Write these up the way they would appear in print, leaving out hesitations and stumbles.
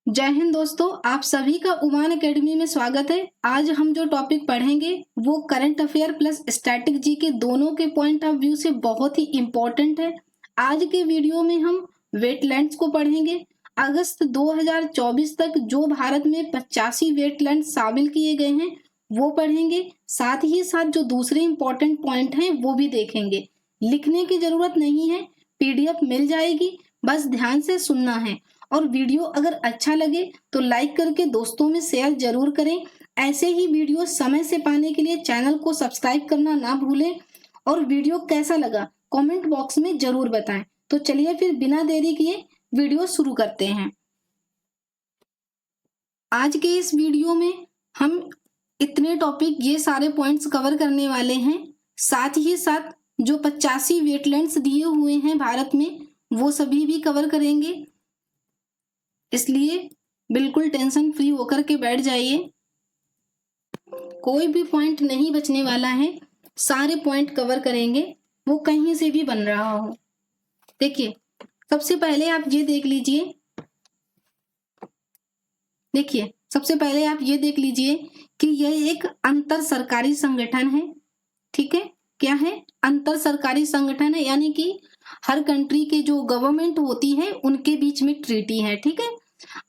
जय हिंद दोस्तों, आप सभी का उमान एकेडमी में स्वागत है। आज हम जो टॉपिक पढ़ेंगे वो current affair plus static G के दोनों के पॉइंट ऑफ व्यू से बहुत ही इम्पोर्टेंट है। आज के वीडियो में हम वेटलैंड्स को पढ़ेंगे। अगस्त 2024 तक जो भारत में 85 वेटलैंड शामिल किए गए हैं वो पढ़ेंगे। साथ ही साथ जो दूसरे इम्पोर्टेंट पॉइंट हैं वो भी देखेंगे। लिखने की जरूरत नहीं है, पीडीएफ मिल जाएगी, बस ध्यान से सुनना है। और वीडियो अगर अच्छा लगे तो लाइक करके दोस्तों में शेयर जरूर करें। ऐसे ही वीडियो समय से पाने के लिए चैनल को सब्सक्राइब करना ना भूलें। और वीडियो कैसा लगा कमेंट बॉक्स में जरूर बताएं। तो चलिए फिर बिना देरी किए वीडियो शुरू करते हैं। आज के इस वीडियो में हम इतने टॉपिक, ये सारे पॉइंट्स कवर करने वाले हैं। साथ ही साथ जो 85 वेटलैंड्स दिए हुए हैं भारत में वो सभी भी कवर करेंगे, इसलिए बिल्कुल टेंशन फ्री होकर के बैठ जाइए। कोई भी पॉइंट नहीं बचने वाला है, सारे पॉइंट कवर करेंगे, वो कहीं से भी बन रहा हो। देखिए, सबसे पहले आप ये देख लीजिए। देखिए, सबसे पहले आप ये देख लीजिए कि यह एक अंतर सरकारी संगठन है। ठीक है, क्या है? अंतर सरकारी संगठन है, यानी कि हर कंट्री के जो गवर्नमेंट होती है उनके बीच में ट्रीटी है। ठीक है,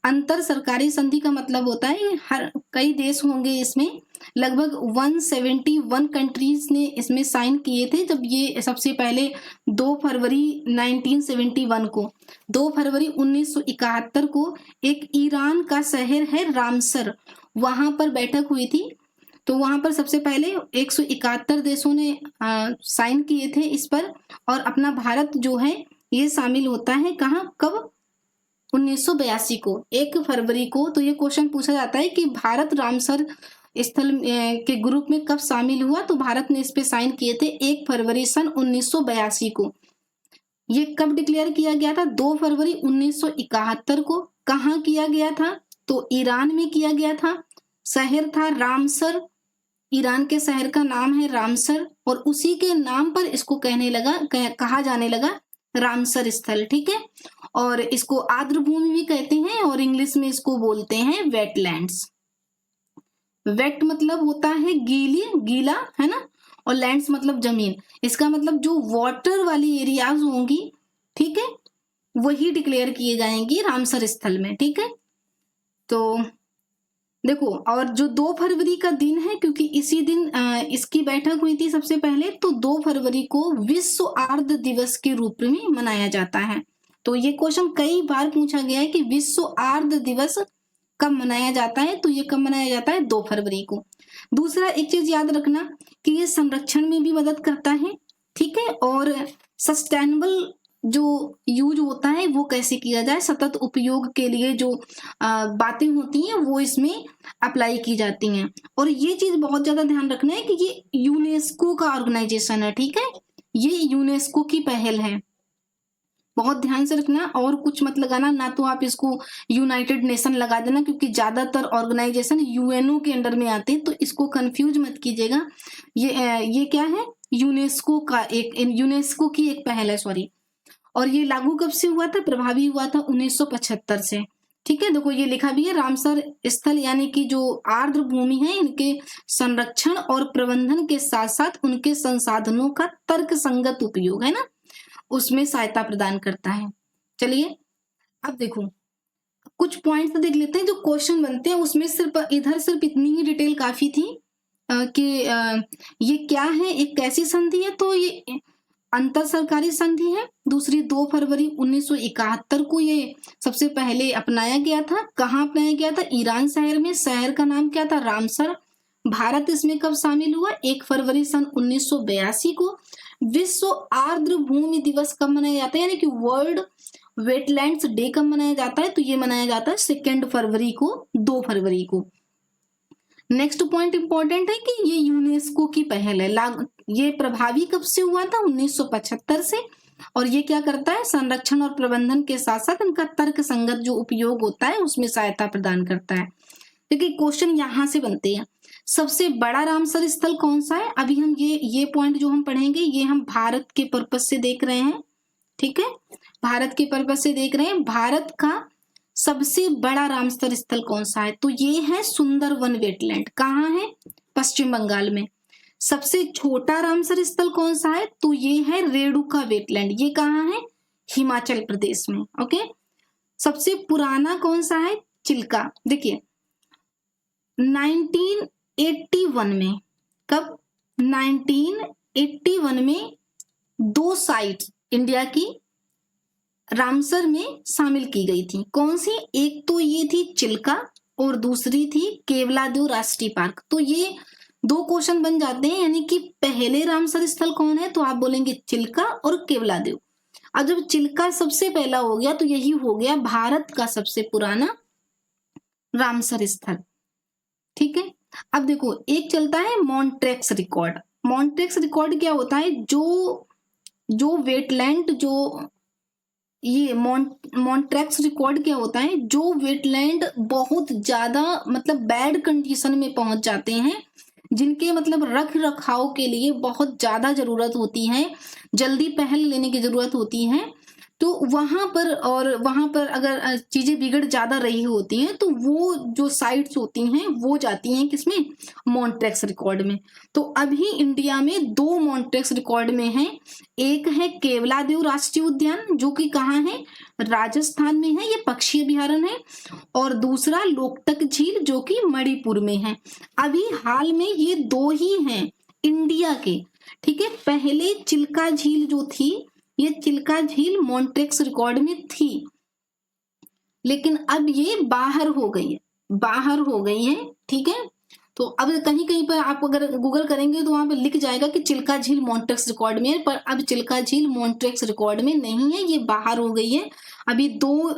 अंतर सरकारी संधि का मतलब होता है हर कई देश होंगे इसमें, लगभग 171 कंट्रीज ने इसमें साइन किए थे जब ये सबसे पहले 2 फरवरी 1971 को 2 फरवरी 1971 को एक ईरान का शहर है रामसर, वहां पर बैठक हुई थी। तो वहां पर सबसे पहले 171 देशों ने साइन किए थे इस पर, और अपना भारत जो है ये शामिल होता है। कहाँ, कब? 1982 को 1 फरवरी को। तो ये क्वेश्चन पूछा जाता है कि भारत रामसर स्थल के ग्रुप में कब शामिल हुआ। तो भारत ने इस पे साइन किए थे 1 फरवरी सन 1982 को। ये कब डिक्लेयर किया गया था? 2 फरवरी 1971 को। कहाँ किया गया था? तो ईरान में किया गया था। शहर था रामसर, ईरान के शहर का नाम है रामसर, और उसी के नाम पर इसको कहा जाने लगा रामसर स्थल। ठीक है, और इसको आर्द्र भूमि भी कहते हैं, और इंग्लिश में इसको बोलते हैं वेटलैंड्स। वेट मतलब होता है गीली, गीला, है ना, और लैंड्स मतलब जमीन। इसका मतलब जो वाटर वाली एरियाज होंगी, ठीक है, वही डिक्लेयर किए जाएंगी रामसर स्थल में। ठीक है, तो देखो, और जो 2 फरवरी का दिन है, क्योंकि इसी दिन इसकी बैठक हुई थी सबसे पहले, तो 2 फरवरी को विश्व आर्द्र दिवस के रूप में मनाया जाता है। तो ये क्वेश्चन कई बार पूछा गया है कि विश्व आर्द्र दिवस कब मनाया जाता है। तो ये कब मनाया जाता है? 2 फरवरी को। दूसरा एक चीज याद रखना कि ये संरक्षण में भी मदद करता है। ठीक है, और सस्टेनेबल जो यूज होता है वो कैसे किया जाए, सतत उपयोग के लिए जो बातें होती हैं वो इसमें अप्लाई की जाती हैं। और ये चीज बहुत ज्यादा ध्यान रखना है कि ये यूनेस्को का ऑर्गेनाइजेशन है। ठीक है, ये यूनेस्को की पहल है, बहुत ध्यान से रखना। और कुछ मत लगाना, ना तो आप इसको यूनाइटेड नेशन लगा देना, क्योंकि ज्यादातर ऑर्गेनाइजेशन यूएनओ के अंडर में आते हैं, तो इसको कंफ्यूज मत कीजिएगा। ये क्या है? यूनेस्को की एक पहल है, सॉरी। और ये लागू कब से हुआ था? प्रभावी हुआ था 1975 से। ठीक है, देखो ये लिखा भी है, रामसर स्थल यानी कि जो आर्द्र भूमि है, इनके संरक्षण और प्रबंधन के साथ साथ उनके संसाधनों का तर्क संगत उपयोग, है ना, उसमें सहायता प्रदान करता है। चलिए अब देखो, कुछ पॉइंट्स देख लेते हैं जो क्वेश्चन बनते हैं। उसमें सिर्फ इतनी ही डिटेल काफी थी कि ये क्या है, एक कैसी संधि है। तो ये अंतर सरकारी संधि है। दूसरी 2 फरवरी 1971 को ये सबसे पहले अपनाया गया था। कहाँ अपनाया गया था? ईरान शहर में। शहर का नाम क्या था? रामसर। भारत इसमें कब शामिल हुआ? 1 फरवरी सन 1982 को। विश्व आर्द्र भूमि दिवस कब मनाया जाता है, यानी कि वर्ल्ड वेटलैंड्स डे कब मनाया जाता है? तो ये मनाया जाता है 2 फरवरी को, 2 फरवरी को। नेक्स्ट पॉइंट इंपॉर्टेंट है कि ये यूनेस्को की पहल है। ये प्रभावी कब से हुआ था? 1975 से। और ये क्या करता है? संरक्षण और प्रबंधन के साथ साथ इनका तर्क संगत जो उपयोग होता है उसमें सहायता प्रदान करता है। देखिए क्वेश्चन यहां से बनते हैं। सबसे बड़ा रामसर स्थल कौन सा है? अभी हम ये पॉइंट जो हम पढ़ेंगे ये हम भारत के पर्पज से देख रहे हैं। ठीक है, भारत के पर्पज से देख रहे हैं। भारत का सबसे बड़ा रामसर स्थल कौन सा है? तो ये है सुंदरवन वेटलैंड। कहाँ है? पश्चिम बंगाल में। सबसे छोटा रामसर स्थल कौन सा है? तो ये है रेणुका वेटलैंड। ये कहाँ है? हिमाचल प्रदेश में। ओके। सबसे पुराना कौन सा है? चिल्का। देखिए 1981 में, कब? 1981 में 2 साइट इंडिया की रामसर में शामिल की गई थी। कौन सी? एक तो ये थी चिल्का और दूसरी थी केवलादेव राष्ट्रीय पार्क। तो ये 2 क्वेश्चन बन जाते हैं, यानी कि पहले रामसर स्थल कौन है? तो आप बोलेंगे चिल्का और केवलादेव। अब जब चिल्का सबसे पहला हो गया तो यही हो गया भारत का सबसे पुराना रामसर स्थल। ठीक है। अब देखो एक चलता है मॉन्ट्रेक्स रिकॉर्ड। मॉन्ट्रेक्स रिकॉर्ड क्या होता है? जो वेटलैंड, जो ये मॉन्ट्रेक्स रिकॉर्ड क्या होता है? जो वेटलैंड बहुत ज्यादा मतलब बैड कंडीशन में पहुंच जाते हैं, जिनके मतलब रख रखाव के लिए बहुत ज्यादा जरूरत होती है, जल्दी पहल लेने की जरूरत होती है, तो वहां पर अगर चीजें बिगड़ ज्यादा रही होती हैं तो वो जो साइट्स होती हैं वो जाती हैं किसमें? मॉन्ट्रेक्स रिकॉर्ड में। तो अभी इंडिया में 2 मॉन्ट्रेक्स रिकॉर्ड में हैं। एक है केवलादेव राष्ट्रीय उद्यान, जो कि कहाँ है? राजस्थान में है, ये पक्षी अभयारण्य है। और दूसरा लोकटक झील, जो कि मणिपुर में है। अभी हाल में ये 2 ही हैं इंडिया के। ठीक है। पहले चिल्का झील जो थी, ये चिल्का झील मॉन्ट्रेक्स रिकॉर्ड में थी, लेकिन अब ये बाहर हो गई है। ठीक है। तो अब कहीं कहीं पर आप अगर गूगल करेंगे तो वहां पर लिख जाएगा कि चिल्का झील मॉन्ट्रेक्स रिकॉर्ड में है, पर अब चिल्का झील मॉन्ट्रेक्स रिकॉर्ड में नहीं है, ये बाहर हो गई है। अभी दो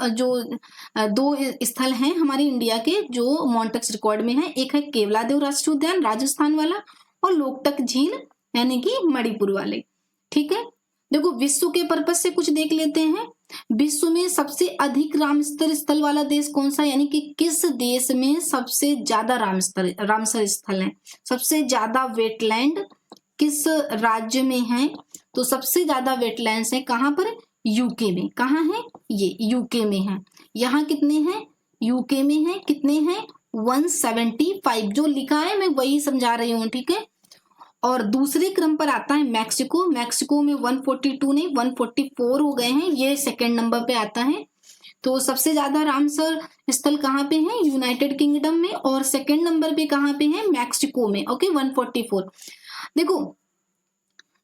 स्थल हैं हमारे इंडिया के जो मॉन्ट्रेक्स रिकॉर्ड में है। एक है केवलादेव राष्ट्रीय उद्यान राजस्थान वाला, और लोकटक झील यानी कि मणिपुर वाले। ठीक है। देखो विश्व के पर्पज से कुछ देख लेते हैं। विश्व में सबसे अधिक रामसर स्थल वाला देश कौन सा, यानी कि किस देश में सबसे ज्यादा रामसर स्थल है? सबसे ज्यादा वेटलैंड किस राज्य में है? तो सबसे ज्यादा वेटलैंड्स है कहाँ पर? यूके में। कहाँ है? ये यूके में है। यहाँ कितने हैं? यूके में है कितने हैं? 175। जो लिखा है मैं वही समझा रही हूँ। ठीक है। और दूसरे क्रम पर आता है मैक्सिको। मैक्सिको में 142 नहीं 144 हो गए हैं, ये सेकंड नंबर पे आता है। तो सबसे ज्यादा रामसर स्थल कहाँ पे है? यूनाइटेड किंगडम में। और सेकंड नंबर पे कहाँ पे है? मैक्सिको में। ओके 144। देखो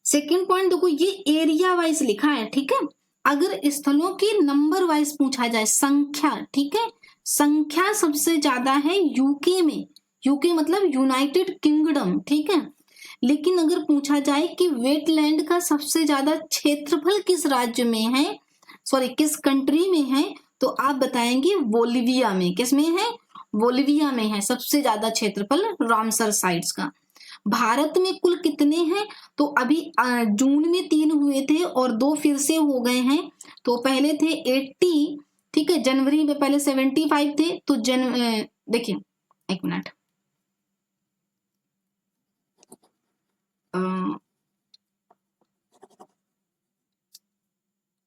सेकंड पॉइंट, देखो ये एरिया वाइज लिखा है। ठीक है। अगर स्थलों की नंबर वाइज पूछा जाए, संख्या, ठीक है, संख्या सबसे ज्यादा है यूके में। यूके मतलब यूनाइटेड किंगडम। ठीक है। लेकिन अगर पूछा जाए कि वेटलैंड का सबसे ज्यादा क्षेत्रफल किस राज्य में है, सॉरी किस कंट्री में है, तो आप बताएंगे बोलिविया में। किसमें है? बोलिविया में है सबसे ज्यादा क्षेत्रफल रामसर साइट्स का। भारत में कुल कितने हैं? तो अभी जून में 3 हुए थे और 2 फिर से हो गए हैं। तो पहले थे 80, ठीक है, जनवरी में पहले 75 थे। तो देखिए एक मिनट,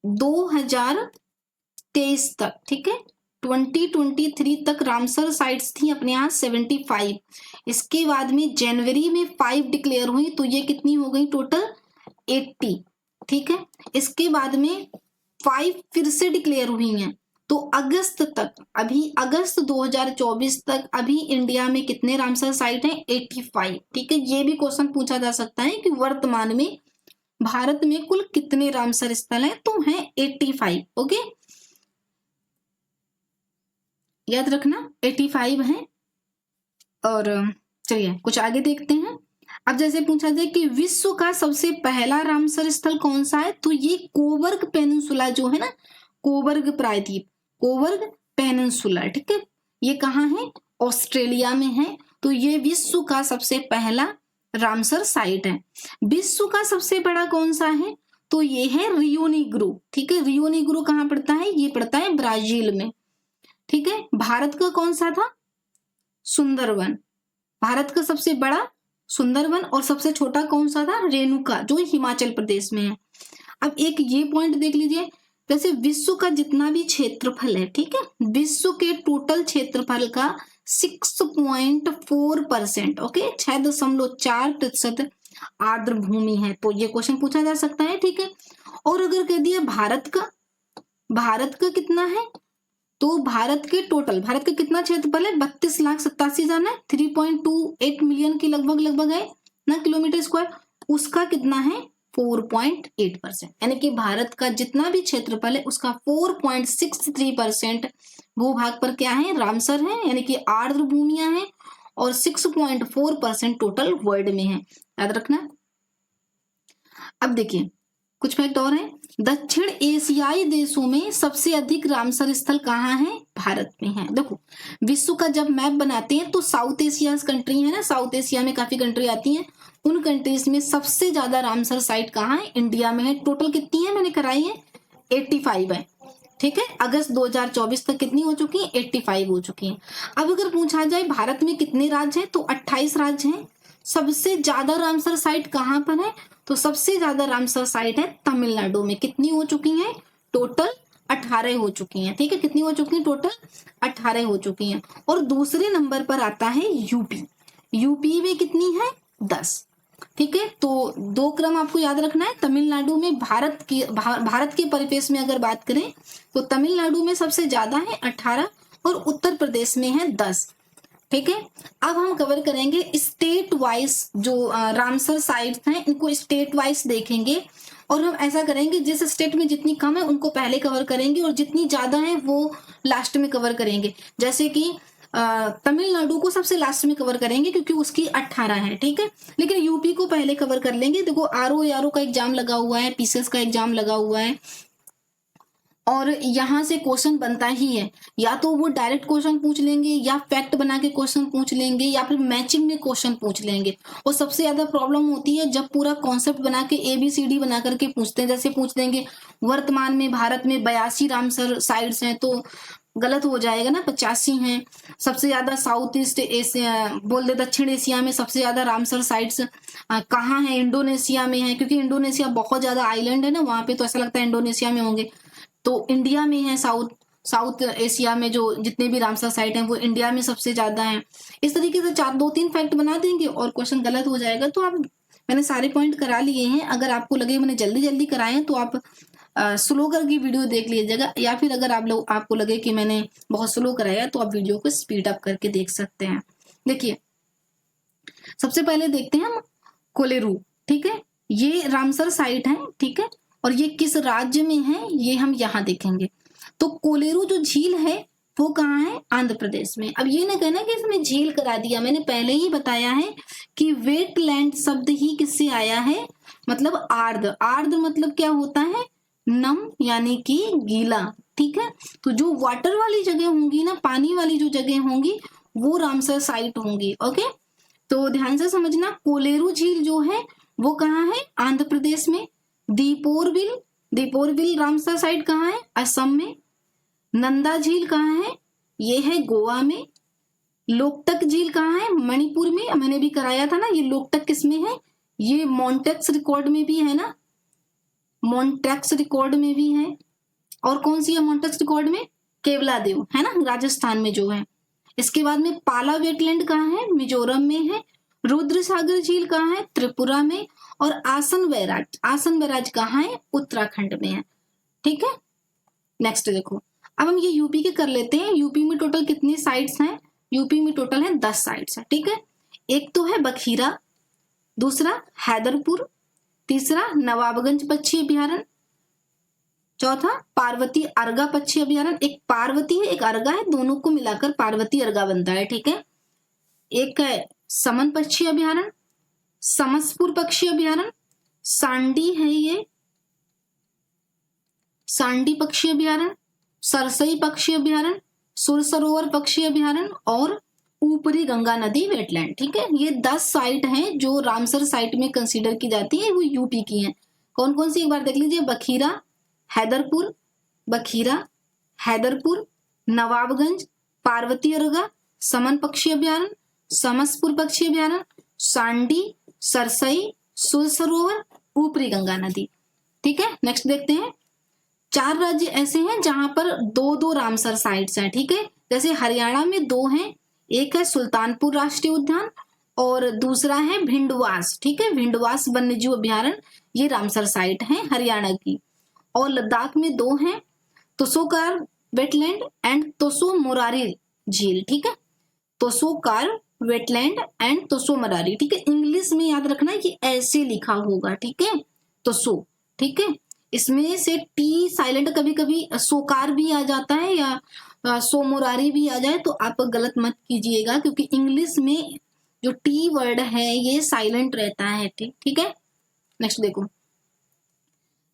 2023 तक, ठीक है, 2023 तक रामसर साइट्स थी अपने यहाँ 75। इसके बाद में जनवरी में 5 डिक्लेयर हुई, तो ये कितनी हो गई टोटल? 80। ठीक है। इसके बाद में 5 फिर से डिक्लेयर हुई हैं। तो अगस्त तक, अभी अगस्त 2024 तक अभी इंडिया में कितने रामसर साइट हैं? 85। ठीक है। ये भी क्वेश्चन पूछा जा सकता है कि वर्तमान में भारत में कुल कितने रामसर स्थल हैं? तो हैं 85। ओके, याद रखना 85 हैं। और चलिए कुछ आगे देखते हैं। अब जैसे पूछा जाए कि विश्व का सबसे पहला रामसर स्थल कौन सा है, तो ये कोबर्ग पेनिनसुला जो है ना, कोबर्ग प्रायद्वीप, कोबर्ग पेनिनसुला, ठीक है, ये कहाँ है? ऑस्ट्रेलिया में है। तो ये विश्व का सबसे पहला रामसर साइट है। विश्व का सबसे बड़ा कौन सा है? तो ये है रियो नीग्रो। ठीक है। रियो नीग्रो कहाँ पड़ता है? ये पड़ता है ब्राजील में। ठीक है। भारत का कौन सा था? सुंदरवन। भारत का सबसे बड़ा सुंदरवन, और सबसे छोटा कौन सा था? रेणुका, जो हिमाचल प्रदेश में है। अब एक ये पॉइंट देख लीजिए, जैसे विश्व का जितना भी क्षेत्रफल है, ठीक है, विश्व के टोटल क्षेत्रफल का 6.4%, ओके, 6.4% आर्द्र भूमि है। तो ये क्वेश्चन पूछा जा सकता है, ठीक है। और अगर कह दिया भारत का कितना है, तो भारत का कितना क्षेत्रफल है, 32,87,000 है, 3.28 मिलियन के लगभग है ना किलोमीटर स्क्वायर। उसका कितना है, 4.8%, यानी कि भारत का जितना भी क्षेत्रफल है उसका 4.63% भूभाग पर क्या है, रामसर है, यानी कि आर्द्र भूमियां हैं, और 6.4% टोटल वर्ल्ड में है, याद रखना। अब देखिए कुछ फैक्ट और हैं। दक्षिण एशियाई देशों में सबसे अधिक रामसर स्थल कहाँ है, भारत में है। देखो विश्व का जब मैप बनाते हैं तो साउथ एशिया कंट्री है ना, साउथ एशिया में काफी कंट्री आती हैं, उन कंट्रीज में सबसे ज्यादा रामसर साइट कहाँ है, इंडिया में है। टोटल कितनी है, मैंने कराई है 85 है, ठीक है। अगस्त 2024 तक कितनी हो चुकी है, 85 हो चुकी है। अब अगर पूछा जाए भारत में कितने राज्य हैं, तो 28 राज्य हैं। सबसे ज्यादा रामसर साइट कहाँ पर है, तो सबसे ज्यादा रामसर साइट है तमिलनाडु में। कितनी हो चुकी हैं, टोटल 18 हो चुकी हैं, ठीक है। कितनी हो चुकी हैं, टोटल 18 हो चुकी हैं। और दूसरे नंबर पर आता है यूपी में कितनी है, 10, ठीक है। तो दो क्रम आपको याद रखना है। तमिलनाडु में भारत के परिपेक्ष में अगर बात करें तो तमिलनाडु में सबसे ज्यादा है 18 और उत्तर प्रदेश में है 10, ठीक है। अब हम कवर करेंगे स्टेट वाइज जो रामसर साइट्स हैं, इनको स्टेट वाइज देखेंगे, और हम ऐसा करेंगे जिस स्टेट में जितनी कम है उनको पहले कवर करेंगे और जितनी ज्यादा है वो लास्ट में कवर करेंगे। जैसे कि तमिलनाडु को सबसे लास्ट में कवर करेंगे क्योंकि उसकी 18 है, ठीक है, लेकिन यूपी को पहले कवर कर लेंगे। देखो आरओ का एग्जाम लगा हुआ है, पीसीएस का एग्जाम लगा हुआ है, और यहाँ से क्वेश्चन बनता ही है। या तो वो डायरेक्ट क्वेश्चन पूछ लेंगे, या फैक्ट बना के क्वेश्चन पूछ लेंगे, या फिर मैचिंग में क्वेश्चन पूछ लेंगे। और सबसे ज्यादा प्रॉब्लम होती है जब पूरा कॉन्सेप्ट बना के ABCD बना करके पूछते हैं। जैसे पूछ देंगे वर्तमान में भारत में 82 रामसर साइट्स हैं, तो गलत हो जाएगा ना, 85 हैं। सबसे ज्यादा साउथ ईस्ट एशिया बोल दे, दक्षिण एशिया में सबसे ज्यादा रामसर साइट्स कहाँ है, इंडोनेशिया में है, क्योंकि इंडोनेशिया बहुत ज्यादा आइलैंड है ना वहां पे, तो ऐसा लगता है इंडोनेशिया में होंगे। तो इंडिया में है, साउथ एशिया में जो जितने भी रामसर साइट हैं वो इंडिया में सबसे ज्यादा हैं। इस तरीके से 2-3 फैक्ट बना देंगे और क्वेश्चन गलत हो जाएगा। तो आप, मैंने सारे पॉइंट करा लिए हैं। अगर आपको लगे मैंने जल्दी कराए हैं तो आप स्लो करके वीडियो देख लीजिएगा, या फिर अगर आपको लगे कि मैंने बहुत स्लो कराया तो आप वीडियो को स्पीड अप करके देख सकते हैं। देखिए सबसे पहले देखते हैं हम कोलेरू, ठीक है, ये रामसर साइट है, ठीक है, और ये किस राज्य में है ये हम यहाँ देखेंगे। तो कोलेरू जो झील है वो कहाँ है, आंध्र प्रदेश में। अब ये ना कहना कि इसमें झील करा दिया, मैंने पहले ही बताया है कि वेटलैंड शब्द ही किससे आया है, मतलब आर्द्र मतलब क्या होता है, नम यानी कि गीला, ठीक है। तो जो वाटर वाली जगह होंगी ना, पानी वाली जो जगह होंगी वो रामसर साइट होंगी, ओके। तो ध्यान से समझना, कोलेरू झील जो है वो कहाँ है, आंध्र प्रदेश में। दीपोरबिल रामसर साइट कहाँ है, असम में। नंदा झील कहाँ है, ये है गोवा में। लोकटक झील कहाँ है, मणिपुर में। मैंने भी कराया था ना, ये लोकटक किसमें है, ये मॉन्टेक्स रिकॉर्ड में भी है ना, मॉन्टेक्स रिकॉर्ड में भी है। और कौन सी है मॉन्टेक्स रिकॉर्ड में, केवलादेव है ना, राजस्थान में जो है। इसके बाद में पाला वेटलैंड कहाँ है, मिजोरम में है। रुद्र सागर झील कहाँ है, त्रिपुरा में। और आसन बैराज कहाँ है, उत्तराखंड में है, ठीक है। नेक्स्ट देखो, अब हम ये यूपी के कर लेते हैं। यूपी में टोटल कितनी साइट्स हैं, यूपी में टोटल है 10 साइट्स है, ठीक है। एक तो है बखीरा, दूसरा हैदरपुर, तीसरा नवाबगंज पक्षी अभ्यारण्य, चौथा पार्वती अर्गा पक्षी अभ्यारण्य। एक पार्वती है एक अर्गा है, दोनों को मिलाकर पार्वती अर्गा बनता है, ठीक है। एक है समन पक्षी अभ्यारण्य, समसपुर पक्षी अभ्यारण्य, सांडी है ये, सांडी पक्षी अभ्यारण्य, सरसई पक्षी अभ्यारण्य, सुरसरोवर पक्षी अभ्यारण्य, और ऊपरी गंगा नदी वेटलैंड, ठीक है। ये 10 साइट हैं जो रामसर साइट में कंसीडर की जाती है, वो यूपी की हैं। कौन कौन सी एक बार देख लीजिए, बखीरा, हैदरपुर, नवाबगंज, पार्वती अर्गा, समन पक्षी अभ्यारण्य, समसपुर पक्षी अभ्यारण्य, सांडी, सरसई, सुरसरोवर, ऊपरी गंगा नदी, ठीक है। नेक्स्ट देखते हैं, 4 राज्य ऐसे हैं जहां पर 2-2 रामसर साइट्स हैं, ठीक है। जैसे हरियाणा में 2 हैं, एक है सुल्तानपुर राष्ट्रीय उद्यान और दूसरा है भिंडवास, ठीक है। भिंडवास वन्यजीव अभ्यारण्य, ये रामसर साइट है हरियाणा की। और लद्दाख में 2 हैं, तुसोकार वेटलैंड एंड तुसो मोरारी झील, ठीक है। तुसोकार वेटलैंड एंड तुसो मोरारी, ठीक है। इंग्लिश में याद रखना ये ऐसे लिखा होगा, ठीक है, तुसो, ठीक है। इसमें से टी साइलेंट कभी कभी सोकार भी आ जाता है या सोमोरारी भी आ जाए, तो आप गलत मत कीजिएगा, क्योंकि इंग्लिश में जो टी वर्ड है ये साइलेंट रहता है, ठीक है। नेक्स्ट देखो,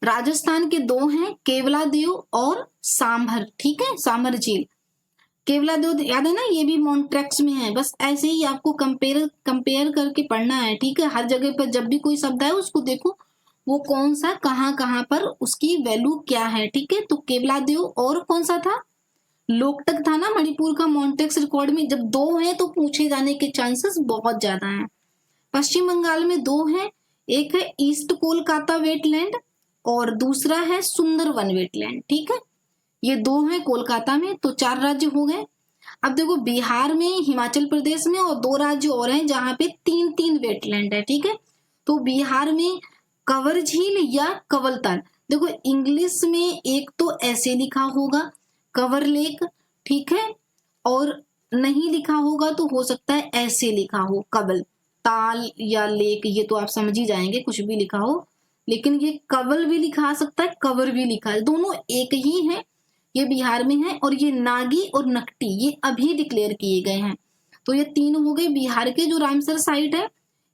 राजस्थान के 2 हैं, केवलादेव और सांभर, ठीक है, सांभर झील। केवलादेव याद है ना, ये भी मॉन्ट्रेक्स में है। बस ऐसे ही आपको कंपेयर करके पढ़ना है, ठीक है। हर जगह पर जब भी कोई शब्द है उसको देखो वो कौन सा कहाँ पर उसकी वैल्यू क्या है, ठीक है। तो केवलादेव और कौन सा था, लोकटक था ना मणिपुर का मॉन्ट्रेक्स रिकॉर्ड में। जब 2 हैं तो पूछे जाने के चांसेस बहुत ज्यादा हैं। पश्चिम बंगाल में 2 हैं, एक है ईस्ट कोलकाता वेटलैंड और दूसरा है सुंदरवन वेटलैंड, ठीक है। ये 2 हैं कोलकाता में, तो 4 राज्य हो गए। अब देखो, बिहार में, हिमाचल प्रदेश में और 2 राज्य और हैं जहां पे 3-3 वेटलैंड है, ठीक है। तो बिहार में कंवर झील या कंवलताल, देखो इंग्लिश में एक तो ऐसे लिखा होगा कंवर लेक, ठीक है, और नहीं लिखा होगा तो हो सकता है ऐसे लिखा हो कंवल ताल या लेक, ये तो आप समझ ही जाएंगे कुछ भी लिखा हो। लेकिन ये कंवल भी लिखा सकता है, कंवर भी लिखा है, दोनों एक ही है। ये बिहार में है। और ये नागी और नकटी ये अभी डिक्लेयर किए गए हैं। तो ये 3 हो गए बिहार के जो रामसर साइट है।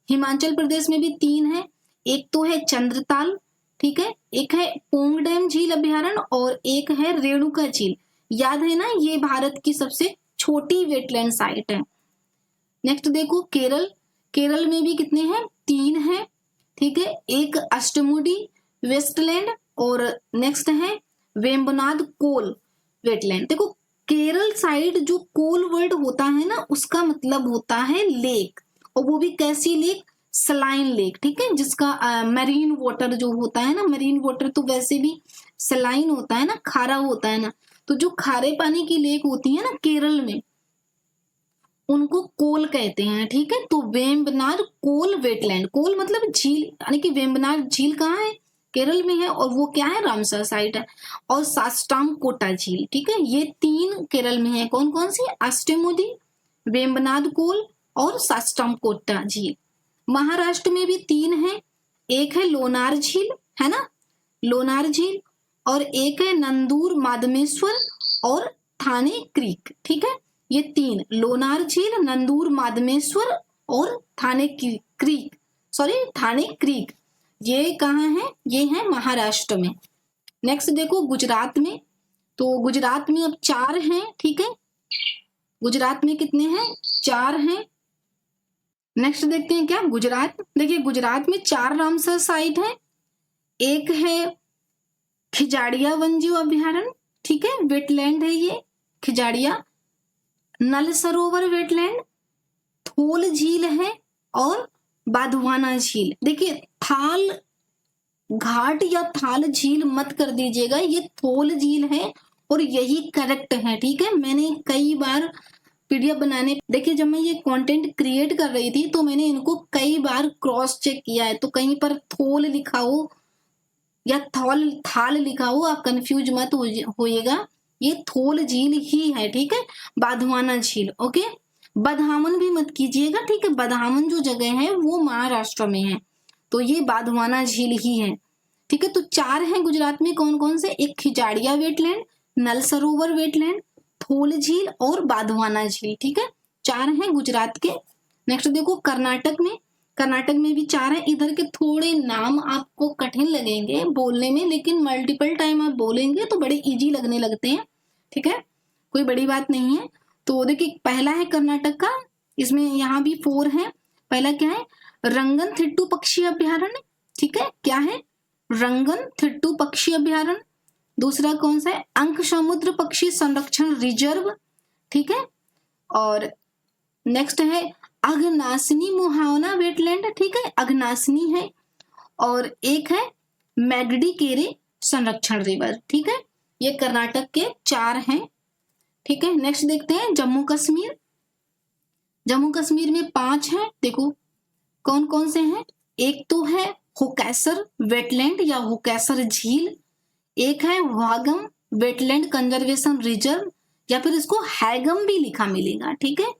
हिमाचल प्रदेश में भी 3 है, एक तो है चंद्रताल, ठीक है, एक है पोंगडैम झील अभ्यारण्य और एक है रेणुका झील। याद है ना, ये भारत की सबसे छोटी वेटलैंड साइट है। नेक्स्ट देखो, केरल में भी कितने हैं, 3 हैं, ठीक है। एक अष्टमुडी वेस्टलैंड और नेक्स्ट है वेम्बनाड कोल वेटलैंड। देखो केरल साइड जो कोल वर्ड होता है ना, उसका मतलब होता है लेक, और वो भी कैसी लेक, सलाइन लेक, ठीक है, जिसका मरीन वाटर जो होता है ना, मरीन वाटर तो वैसे भी सलाइन होता है ना, खारा होता है ना। तो जो खारे पानी की लेक होती है ना केरल में, उनको कोल कहते हैं, ठीक है। तो वेम्बनाड कोल वेटलैंड, कोल मतलब झील, यानी कि वेम्बनाड झील कहाँ है, केरल में है, और वो क्या है, रामसर साइट है। और सास्टाम कोटा झील, ठीक है, ये 3 केरल में है। कौन कौन सी, अष्टमुडी, वेम्बनाड कोल और सास्टाम कोटा झील। महाराष्ट्र में भी 3 है, एक है लोनार झील, है ना, लोनार झील, और एक है नंदूर माधमेश्वर और थाने क्रीक, ठीक है। ये 3, लोनार झील, नंदूर माधमेश्वर और थाने क्रीक, थाने क्रीक, ये कहाँ है, ये है महाराष्ट्र में। नेक्स्ट देखो गुजरात में, तो गुजरात में अब 4 हैं, ठीक है। गुजरात में कितने हैं, 4 हैं। नेक्स्ट देखते हैं क्या, गुजरात, देखिए गुजरात में 4 रामसर साइट है। एक है खिजाड़िया वन्यजीव अभ्यारण्य, ठीक है, वेटलैंड है ये खिजाड़िया। नल सरोवर वेटलैंड, थोल झील है और बाधवाना झील। देखिए थाल घाट या थाल झील मत कर दीजिएगा, ये थोल झील है और यही करेक्ट है, ठीक है। मैंने कई बार पीडीएफ बनाने, देखिए जब मैं ये कंटेंट क्रिएट कर रही थी तो मैंने इनको कई बार क्रॉस चेक किया है, तो कहीं पर थोल लिखा हो या थाल लिखा हो, आप कंफ्यूज मत होइएगा, ये थोल झील ही है, ठीक है, बाधवाना झील, ओके। बदहामन भी मत कीजिएगा, ठीक है, बदहामन जो जगह है वो महाराष्ट्र में है, तो ये बाधवाना झील ही है, ठीक है। तो 4 हैं गुजरात में, कौन कौन से, एक खिजाड़िया वेटलैंड, नल सरोवर वेटलैंड, थोल झील और बाधवाना झील, ठीक है, 4 हैं गुजरात के। नेक्स्ट देखो कर्नाटक में भी 4 हैं। इधर के थोड़े नाम आपको कठिन लगेंगे बोलने में, लेकिन मल्टीपल टाइम आप बोलेंगे तो बड़े इजी लगने लगते हैं, ठीक है, कोई बड़ी बात नहीं है। तो देखिए पहला है कर्नाटक का, इसमें यहाँ भी 4 है। पहला क्या है, रंगनथिट्टू पक्षी अभ्यारण्य, ठीक है, क्या है, रंगनथिट्टू पक्षी अभ्यारण्य। दूसरा कौन सा है, अंक समुद्र पक्षी संरक्षण रिजर्व, ठीक है। और नेक्स्ट है अघनासिनी मुहावना वेटलैंड, ठीक है, अघनासिनी है। और एक है मैगडी केरे संरक्षण रिवर। ठीक है, ये कर्नाटक के 4 हैं। ठीक है, नेक्स्ट देखते हैं जम्मू कश्मीर। जम्मू कश्मीर में 5 हैं। देखो कौन कौन से हैं। एक तो है होकेसर वेटलैंड या होकेसर झील, एक है वागम वेटलैंड कंजर्वेशन रिजर्व, या फिर इसको हैगम भी लिखा मिलेगा। ठीक है,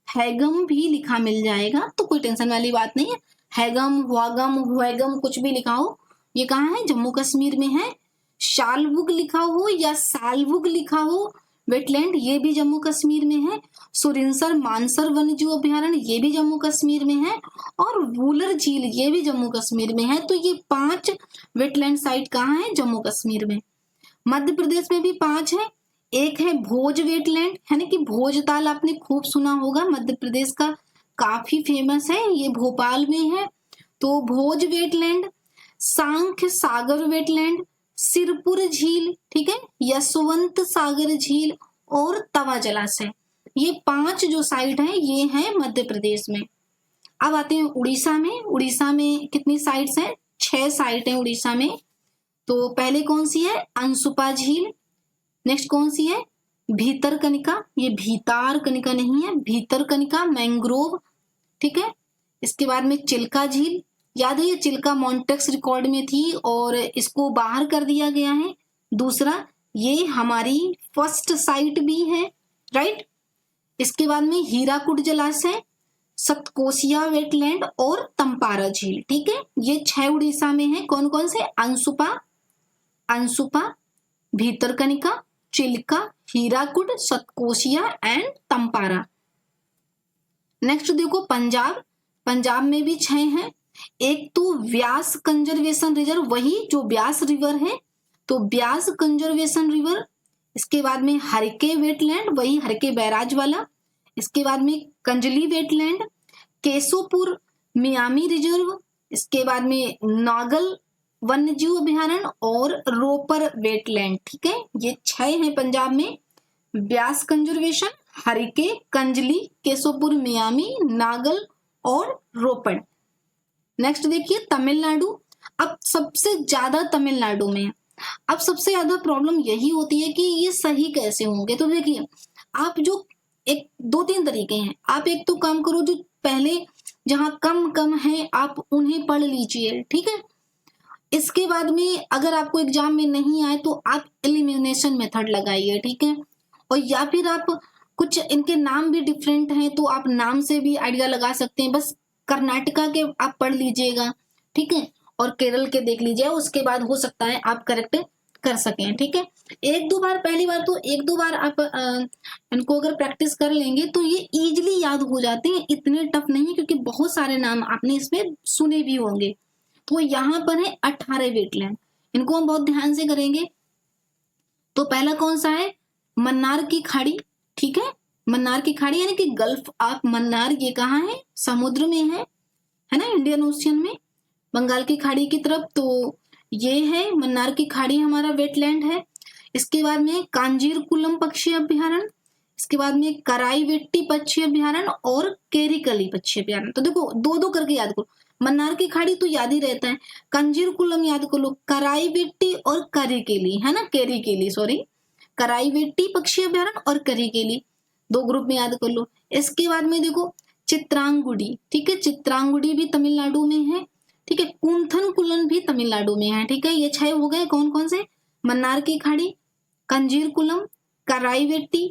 हैगम भी लिखा मिल जाएगा, तो कोई टेंशन वाली बात नहीं है। हैगम, वागम, हुएगम कुछ भी लिखा हो, ये कहाँ है, जम्मू कश्मीर में है। शालबुग लिखा हो या सालबुग लिखा हो वेटलैंड, ये भी जम्मू कश्मीर में है। सुरिनसर मानसर वन्यजीव अभ्यारण्य, ये भी जम्मू कश्मीर में है। और वूलर झील, ये भी जम्मू कश्मीर में है। तो ये 5 वेटलैंड साइट कहाँ है, जम्मू कश्मीर में। मध्य प्रदेश में भी 5 है। एक है भोज वेटलैंड, है ना कि भोजताल आपने खूब सुना होगा, मध्य प्रदेश का काफी फेमस है, ये भोपाल में है। तो भोज वेटलैंड, सांख्य सागर वेटलैंड, सिरपुर झील, ठीक है, यशवंत सागर झील और तवा जलाशय, ये 5 जो साइट है ये है मध्य प्रदेश में। अब आते हैं उड़ीसा में। उड़ीसा में कितनी साइट्स हैं, 6 साइट हैं उड़ीसा में। तो पहले कौन सी है, अंशुपा झील। नेक्स्ट कौन सी है, भीतरकनिका, ये भीतारकनिका नहीं है, भीतरकनिका मैंग्रोव। ठीक है, इसके बाद में चिल्का झील, याद है ये चिल्का मॉन्टेक्स रिकॉर्ड में थी और इसको बाहर कर दिया गया है। दूसरा, ये हमारी फर्स्ट साइट भी है, राइट। इसके बाद में हीराकुड जलाशय, सतकोसिया वेटलैंड और तंपारा झील। ठीक है, ये 6 उड़ीसा में है। कौन कौन से, अंशुपा, भीतरकनिका, चिल्का, हीराकुड, सतकोसिया एंड तंपारा। नेक्स्ट देखो पंजाब। पंजाब में भी 6 हैं। एक तो व्यास कंजर्वेशन रिजर्व, वही जो व्यास रिवर है, तो व्यास कंजर्वेशन रिवर। इसके बाद में हरके वेटलैंड, वही हरके बैराज वाला। इसके बाद में कंजली वेटलैंड, केशोपुर मियामी रिजर्व। इसके बाद में नागल वन्यजीव अभ्यारण्य और रोपर वेटलैंड। ठीक है, ये 6 हैं पंजाब में, व्यास कंजर्वेशन, हरिके, कंजली, केशोपुर मियामी, नागल और रोपड़। नेक्स्ट देखिए तमिलनाडु। अब सबसे ज्यादा तमिलनाडु में, अब सबसे ज्यादा प्रॉब्लम यही होती है कि ये सही कैसे होंगे। तो देखिए आप जो एक 2-3 तरीके हैं, आप एक तो काम करो, जो पहले जहां कम कम है आप उन्हें पढ़ लीजिए। ठीक है, इसके बाद में अगर आपको एग्जाम में नहीं आए तो आप एलिमिनेशन मेथड लगाइए। ठीक है, और या फिर आप कुछ इनके नाम भी डिफरेंट हैं तो आप नाम से भी आइडिया लगा सकते हैं। बस कर्नाटका के आप पढ़ लीजिएगा, ठीक है, और केरल के देख लीजिए, उसके बाद हो सकता है आप करेक्ट कर सकें। ठीक है, 1-2 बार, पहली बार तो 1-2 बार आप इनको अगर प्रैक्टिस कर लेंगे तो ये इजीली याद हो जाते हैं, इतने टफ नहीं है, क्योंकि बहुत सारे नाम आपने इसमें सुने भी होंगे। तो यहाँ पर है 18 वेटलैंड, इनको हम बहुत ध्यान से करेंगे। तो पहला कौन सा है, मन्नार की खाड़ी। ठीक है, मन्नार की खाड़ी यानी कि गल्फ ऑफ मन्नार, ये कहाँ है, समुद्र में है ना, इंडियन ओशियन में, बंगाल की खाड़ी की तरफ। तो ये है मन्नार की खाड़ी, हमारा वेटलैंड है। इसके बाद में कांजीरकुलम पक्षी अभ्यारण्य, इसके बाद में कराईवेट्टी पक्षी अभ्यारण्य और केरिकली पक्षी अभ्यारण्य। तो देखो 2-2 करके याद करो, मन्नार की खाड़ी तो याद ही रहता है, कांजीरकुलम याद कर लो, कराईवेट्टी और करिकेली, है ना, केरिकेली, सॉरी, कराईवेट्टी पक्षी अभ्यारण्य और करिकेली, 2 ग्रुप में याद कर लो। इसके बाद में देखो चित्रांगुडी, ठीक है, चित्रांगुडी भी तमिलनाडु में है। ठीक है, कुंथनकुलन भी तमिलनाडु में है। ठीक है, ये 6 हो गए, कौन कौन से, मन्नार की खाड़ी, कंजीरकुलम, कराईवेट्टी,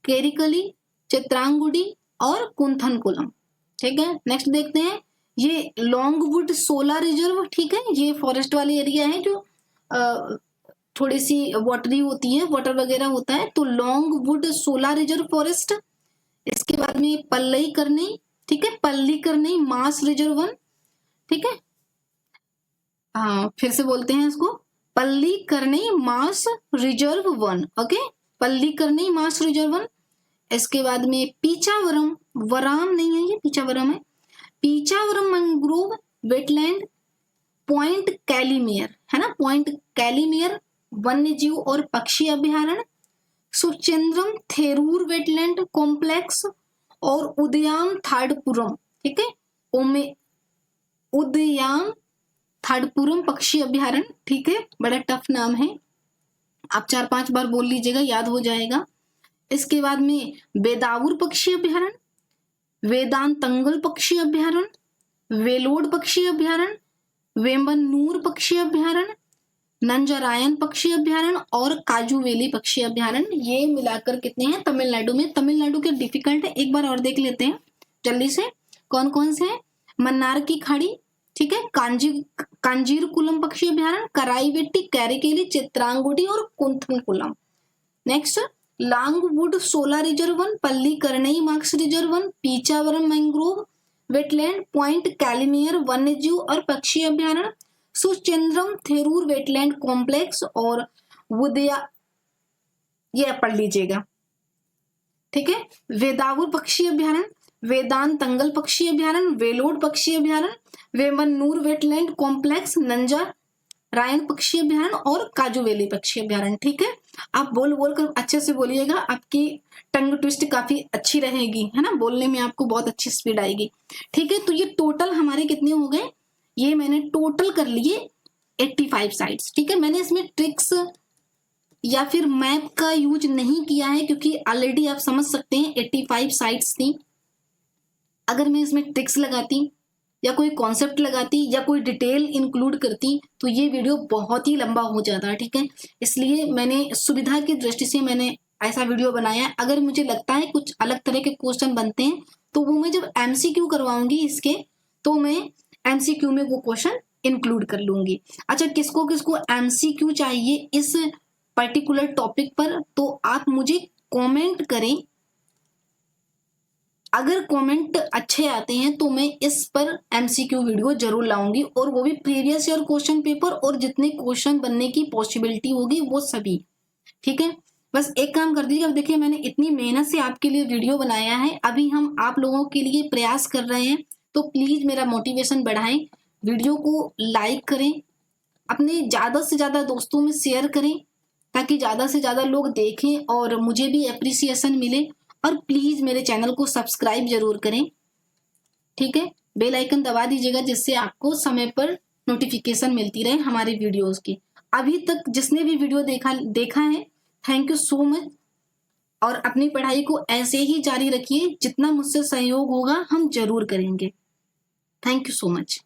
केरिकली, चित्रांगुडी और कुंथनकुलम। ठीक है, नेक्स्ट देखते हैं, ये लॉन्गवुड सोला रिजर्व। ठीक है, ये फॉरेस्ट वाली एरिया है जो थोड़ी सी वाटरी होती है, वाटर वगैरह होता है, तो लॉन्गवुड सोला रिजर्व फॉरेस्ट। इसके बाद में पल्लई करनई, ठीक है, पल्ली करनई मास रिजर्व 1। ठीक है, हाँ फिर से बोलते हैं इसको, पल्ली करनई मास रिजर्व 1। ओके, पल्ली करनई मास रिजर्व 1। इसके बाद में पीचावरम, वराम नहीं है ये, पीचावरम है, पीचावरम मैंग्रोव वेटलैंड, पॉइंट कैलीमेयर, है ना, पॉइंट कैलीमेयर वन्य जीव और पक्षी अभ्यारण्य, सुचेंद्रम थेरूर वेटलैंड कॉम्प्लेक्स और उदयान थाडपुरम। ठीक है, उदयान थाडपुरम पक्षी अभ्यारण्य, ठीक है, बड़ा टफ नाम है, आप 4-5 बार बोल लीजिएगा, याद हो जाएगा। इसके बाद में बेदाउर पक्षी अभ्यारण्य, वेदांतंगल पक्षी अभ्यारण्य, वेलोड पक्षी अभ्यारण्य, वेम्बनूर पक्षी अभ्यारण्य, नंजरायन पक्षी अभ्यारण्य और काजूवेली पक्षी अभ्यारण्य। ये मिलाकर कितने हैं तमिलनाडु में। तमिलनाडु के डिफिकल्ट है, एक बार और देख लेते हैं जल्दी से, कौन कौन से हैं। मन्नार की खाड़ी, ठीक है, कांजीरकुलम पक्षी अभ्यारण्य, कराईवेट्टी, कैरिकेली, चित्रांगुडी और Koonthankulam. Next Longwood Shola reserve वन, पल्लीकरनई मार्क्स रिजर्व वन, Pichavaram mangrove wetland, point Calimere वन्यजीव और पक्षी अभ्यारण्य, सुचेंद्रम थेरूर वेटलैंड कॉम्प्लेक्स और वुदया, ये पढ़ लीजिएगा, ठीक है। वेदावुर पक्षी अभ्यारण्य, वेदांतंगल पक्षी अभ्यारण्य, वेलोड पक्षी अभ्यारण्य, वेमनूर वेटलैंड कॉम्प्लेक्स, नंजा रायन पक्षी अभ्यारण्य और काजूवेली पक्षी अभ्यारण्य, ठीक है। आप बोल बोल कर अच्छे से बोलिएगा, आपकी टंग ट्विस्ट काफी अच्छी रहेगी, है ना, बोलने में आपको बहुत अच्छी स्पीड आएगी, ठीक है। तो ये टोटल हमारे कितने हो गए, ये मैंने टोटल कर लिए 85 साइट्स, ठीक है। मैंने इसमें ट्रिक्स या फिर मैप का यूज नहीं किया है क्योंकि ऑलरेडी आप समझ सकते हैं 85 साइट्स थी। अगर मैं इसमें ट्रिक्स लगाती या कोई कॉन्सेप्ट लगाती या कोई डिटेल इंक्लूड करती तो ये वीडियो बहुत ही लंबा हो जाता, ठीक है। इसलिए मैंने सुविधा की दृष्टि से मैंने ऐसा वीडियो बनाया है। अगर मुझे लगता है कुछ अलग तरह के क्वेश्चन बनते हैं तो वो मैं जब MCQ करवाऊंगी इसके, तो मैं MCQ में वो क्वेश्चन इंक्लूड कर लूंगी। अच्छा, किसको किसको MCQ चाहिए इस पर्टिकुलर टॉपिक पर, तो आप मुझे कमेंट करें। अगर कमेंट अच्छे आते हैं तो मैं इस पर MCQ वीडियो जरूर लाऊंगी, और वो भी प्रीवियस ईयर क्वेश्चन पेपर और जितने क्वेश्चन बनने की पॉसिबिलिटी होगी वो सभी, ठीक है। बस एक काम कर दीजिए, अब देखिए मैंने इतनी मेहनत से आपके लिए वीडियो बनाया है, अभी हम आप लोगों के लिए प्रयास कर रहे हैं, तो प्लीज मेरा मोटिवेशन बढ़ाएं, वीडियो को लाइक करें, अपने ज्यादा से ज्यादा दोस्तों में शेयर करें ताकि ज्यादा से ज्यादा लोग देखें और मुझे भी एप्रिसिएशन मिले। और प्लीज मेरे चैनल को सब्सक्राइब जरूर करें, ठीक है। बेल आइकन दबा दीजिएगा जिससे आपको समय पर नोटिफिकेशन मिलती रहे हमारे वीडियोस की। अभी तक जिसने भी वीडियो देखा है, थैंक यू सो मच। और अपनी पढ़ाई को ऐसे ही जारी रखिए, जितना मुझसे सहयोग होगा हम जरूर करेंगे। Thank you so much.